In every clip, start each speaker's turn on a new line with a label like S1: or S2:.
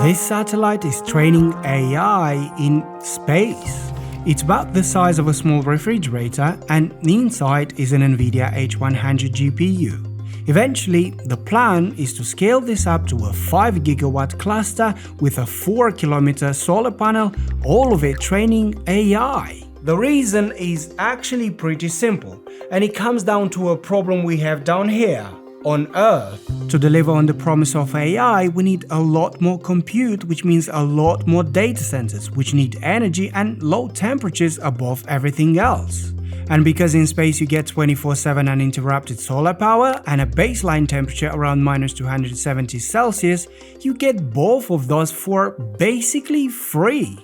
S1: This satellite is training AI in space. It's about the size of a small refrigerator, and inside is an NVIDIA H100 GPU. Eventually, the plan is to scale this up to a 5 GW cluster with a 4 km solar panel, all of it training AI. The reason is actually pretty simple, and it comes down to a problem we have down here on Earth. To deliver on the promise of AI, we need a lot more compute, which means a lot more data centers, which need energy and low temperatures above everything else. And because in space you get 24/7 uninterrupted solar power and a baseline temperature around -270 Celsius, you get both of those for basically free.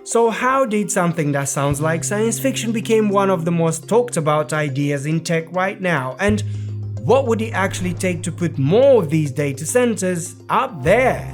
S1: So how did something that sounds like science fiction become one of the most talked about ideas in tech right now? And what would it actually take to put more of these data centers up there?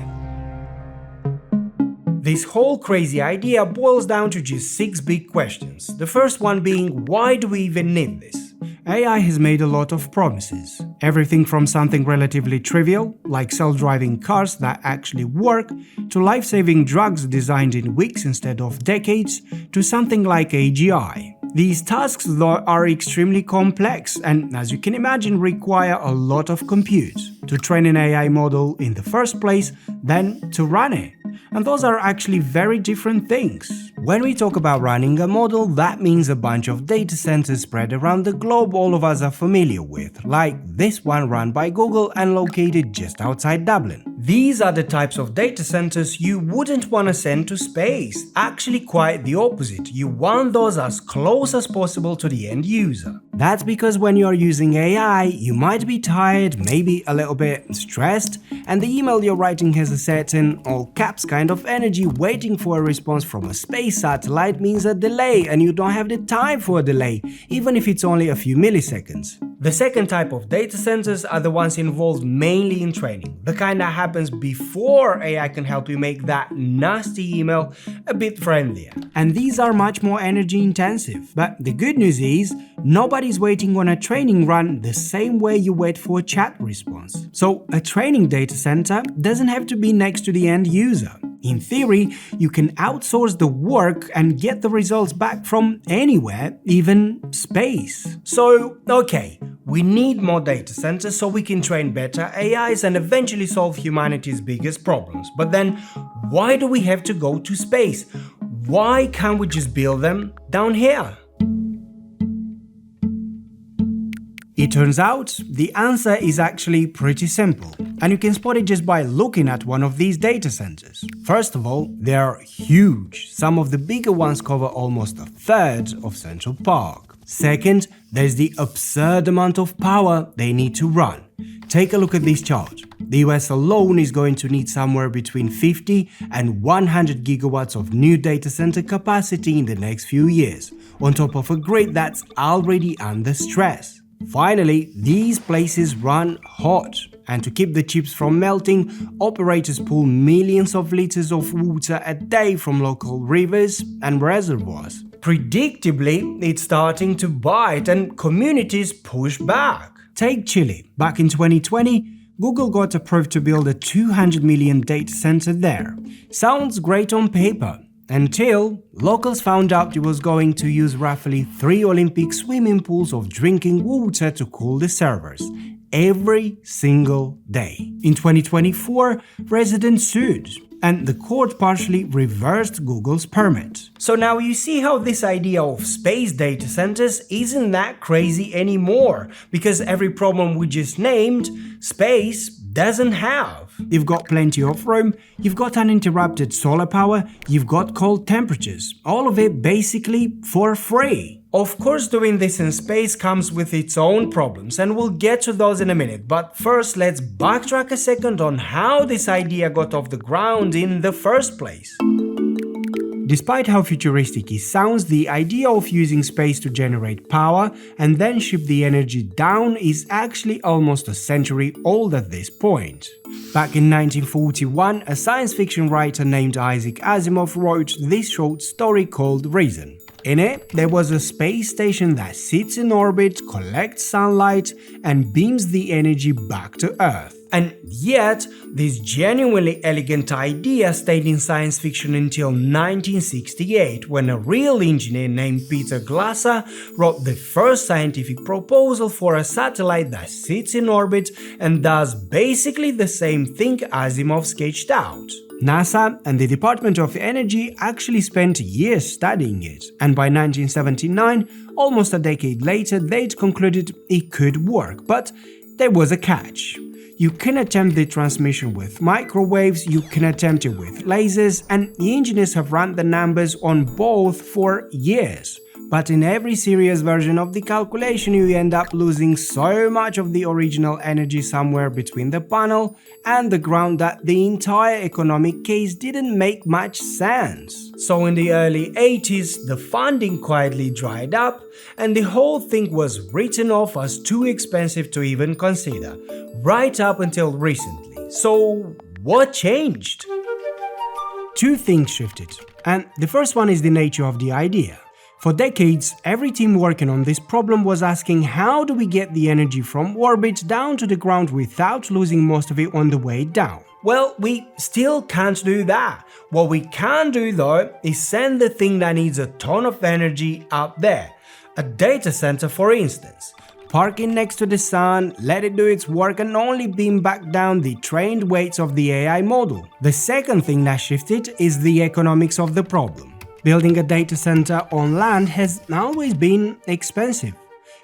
S1: This whole crazy idea boils down to just 6 big questions. The first one being, why do we even need this? AI has made a lot of promises. Everything from something relatively trivial, like self-driving cars that actually work, to life-saving drugs designed in weeks instead of decades, to something like AGI. These tasks, though, are extremely complex and, as you can imagine, require a lot of compute to train an AI model in the first place, then to run it. And those are actually very different things. When we talk about running a model, that means a bunch of data centers spread around the globe all of us are familiar with, like this one run by Google and located just outside Dublin. These are the types of data centers you wouldn't want to send to space. Actually, quite the opposite. You want those as close as possible to the end user. That's because when you're using AI, you might be tired, maybe a little bit stressed, and the email you're writing has a certain, all caps kind of energy. Waiting for a response from a space satellite means a delay, and you don't have the time for a delay, even if it's only a few milliseconds. The second type of data centers are the ones involved mainly in training, the kind that happens before AI can help you make that nasty email a bit friendlier. And these are much more energy intensive, but the good news is nobody's waiting on a training run the same way you wait for a chat response. So a training data center doesn't have to be next to the end user. In theory, you can outsource the work and get the results back from anywhere, even space. So, okay, we need more data centers so we can train better AIs and eventually solve humanity's biggest problems. But then, why do we have to go to space? Why can't we just build them down here? It turns out, the answer is actually pretty simple, and you can spot it just by looking at one of these data centers. First of all, they are huge. Some of the bigger ones cover almost a third of Central Park. Second, there's the absurd amount of power they need to run. Take a look at this chart. The US alone is going to need somewhere between 50 and 100 gigawatts of new data center capacity in the next few years, on top of a grid that's already under stress. Finally, these places run hot, and to keep the chips from melting, operators pull millions of liters of water a day from local rivers and reservoirs. Predictably, it's starting to bite and communities push back. Take Chile. Back in 2020, Google got approved to build a 200 million data center there. Sounds great on paper. Until locals found out it was going to use roughly 3 Olympic swimming pools of drinking water to cool the servers, every single day. In 2024, residents sued, and the court partially reversed Google's permit. So now you see how this idea of space data centers isn't that crazy anymore, because every problem we just named, space doesn't have. You've got plenty of room, you've got uninterrupted solar power, you've got cold temperatures, all of it basically for free. Of course, doing this in space comes with its own problems, and we'll get to those in a minute, but first let's backtrack a second on how this idea got off the ground in the first place. Despite how futuristic it sounds, the idea of using space to generate power and then ship the energy down is actually almost a century old at this point. Back in 1941, a science fiction writer named Isaac Asimov wrote this short story called Reason. In it, there was a space station that sits in orbit, collects sunlight, and beams the energy back to Earth. And yet, this genuinely elegant idea stayed in science fiction until 1968, when a real engineer named Peter Glasser wrote the first scientific proposal for a satellite that sits in orbit and does basically the same thing Asimov sketched out. NASA and the Department of Energy actually spent years studying it, and by 1979, almost a decade later, they'd concluded it could work, but there was a catch. You can attempt the transmission with microwaves, you can attempt it with lasers, and the engineers have run the numbers on both for years. But in every serious version of the calculation, you end up losing so much of the original energy somewhere between the panel and the ground that the entire economic case didn't make much sense. So in the early 80s, the funding quietly dried up and the whole thing was written off as too expensive to even consider, right up until recently. So what changed? Two things shifted, and the first one is the nature of the idea. For decades, every team working on this problem was asking, how do we get the energy from orbit down to the ground without losing most of it on the way down? Well, we still can't do that. What we can do though is send the thing that needs a ton of energy up there. A data center, for instance. Park it next to the sun, let it do its work and only beam back down the trained weights of the AI model. The second thing that shifted is the economics of the problem. Building a data center on land has always been expensive.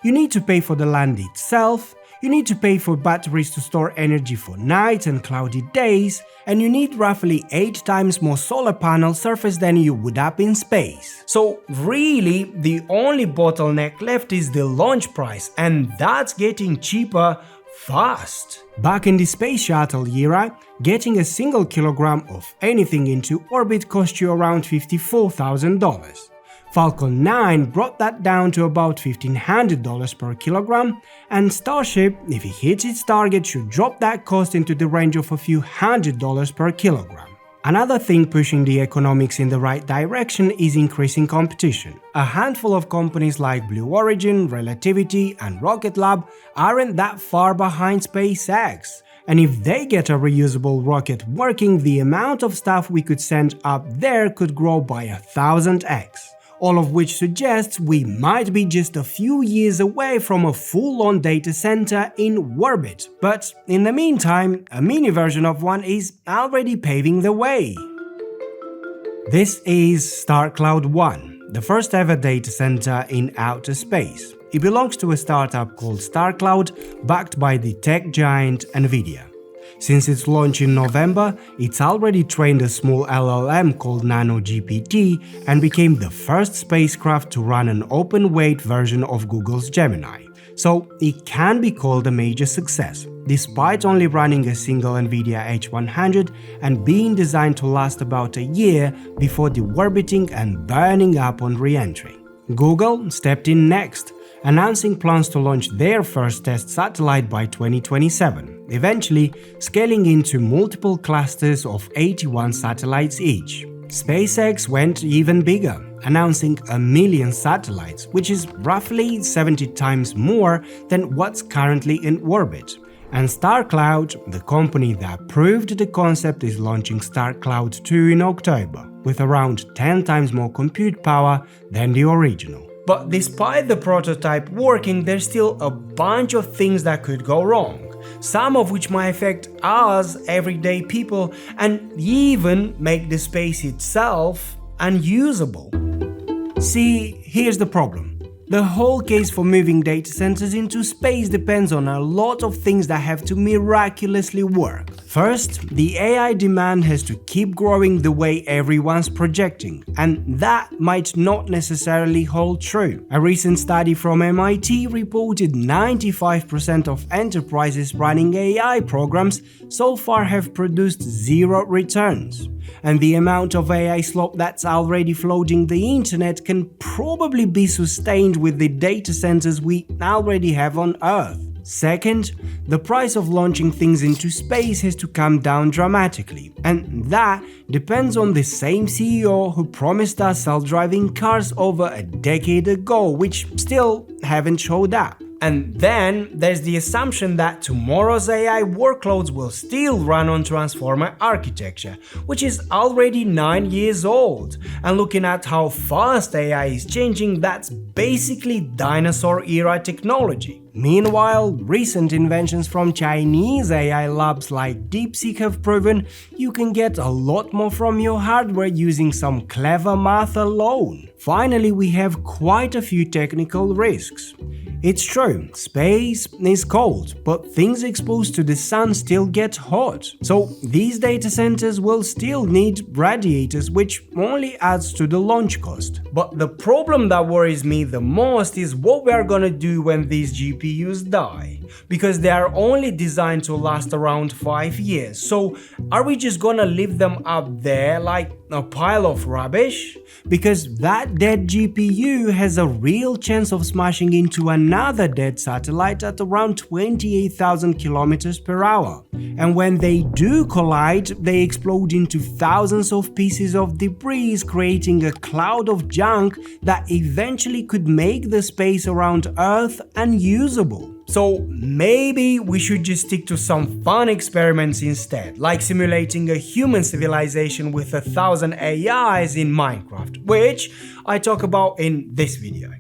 S1: You need to pay for the land itself, you need to pay for batteries to store energy for nights and cloudy days, and you need roughly 8 times more solar panel surface than you would up in space. So really, the only bottleneck left is the launch price, and that's getting cheaper fast. Back in the space shuttle era, getting a single kilogram of anything into orbit cost you around $54,000. Falcon 9 brought that down to about $1,500 per kilogram, and Starship, if it hits its target, should drop that cost into the range of a few $100s per kilogram. Another thing pushing the economics in the right direction is increasing competition. A handful of companies like Blue Origin, Relativity, and Rocket Lab aren't that far behind SpaceX. And if they get a reusable rocket working, the amount of stuff we could send up there could grow by 1000x. All of which suggests we might be just a few years away from a full-on data center in orbit. But in the meantime, a mini version of one is already paving the way. This is StarCloud 1, the first ever data center in outer space. It belongs to a startup called StarCloud, backed by the tech giant NVIDIA. Since its launch in November, it's already trained a small LLM called NanoGPT and became the first spacecraft to run an open-weight version of Google's Gemini. So it can be called a major success, despite only running a single NVIDIA H100 and being designed to last about a year before deorbiting and burning up on re-entry. Google stepped in next, announcing plans to launch their first test satellite by 2027, eventually scaling into multiple clusters of 81 satellites each. SpaceX went even bigger, announcing 1 million satellites, which is roughly 70 times more than what's currently in orbit. And StarCloud, the company that proved the concept, is launching StarCloud 2 in October, with around 10 times more compute power than the original. But despite the prototype working, there's still a bunch of things that could go wrong, some of which might affect us, everyday people, and even make the space itself unusable. See, here's the problem. The whole case for moving data centers into space depends on a lot of things that have to miraculously work. First, the AI demand has to keep growing the way everyone's projecting, and that might not necessarily hold true. A recent study from MIT reported 95% of enterprises running AI programs so far have produced zero returns. And the amount of AI slop that's already flooding the internet can probably be sustained with the data centers we already have on Earth. Second, the price of launching things into space has to come down dramatically, and that depends on the same CEO who promised us self-driving cars over a decade ago, which still haven't showed up. And then there's the assumption that tomorrow's AI workloads will still run on transformer architecture, which is already 9 years old. And looking at how fast AI is changing, that's basically dinosaur-era technology. Meanwhile, recent inventions from Chinese AI labs like DeepSeek have proven you can get a lot more from your hardware using some clever math alone. Finally, we have quite a few technical risks. It's true, space is cold, but things exposed to the sun still get hot. So these data centers will still need radiators, which only adds to the launch cost. But the problem that worries me the most is what we are gonna do when these GPUs die. Because they are only designed to last around 5 years. So are we just gonna leave them up there like a pile of rubbish? Because that dead GPU has a real chance of smashing into another dead satellite at around 28,000 kilometers per hour. And when they do collide, they explode into thousands of pieces of debris, creating a cloud of junk that eventually could make the space around Earth unusable. So maybe we should just stick to some fun experiments instead, like simulating a human civilization with 1,000 AIs in Minecraft, which I talk about in this video.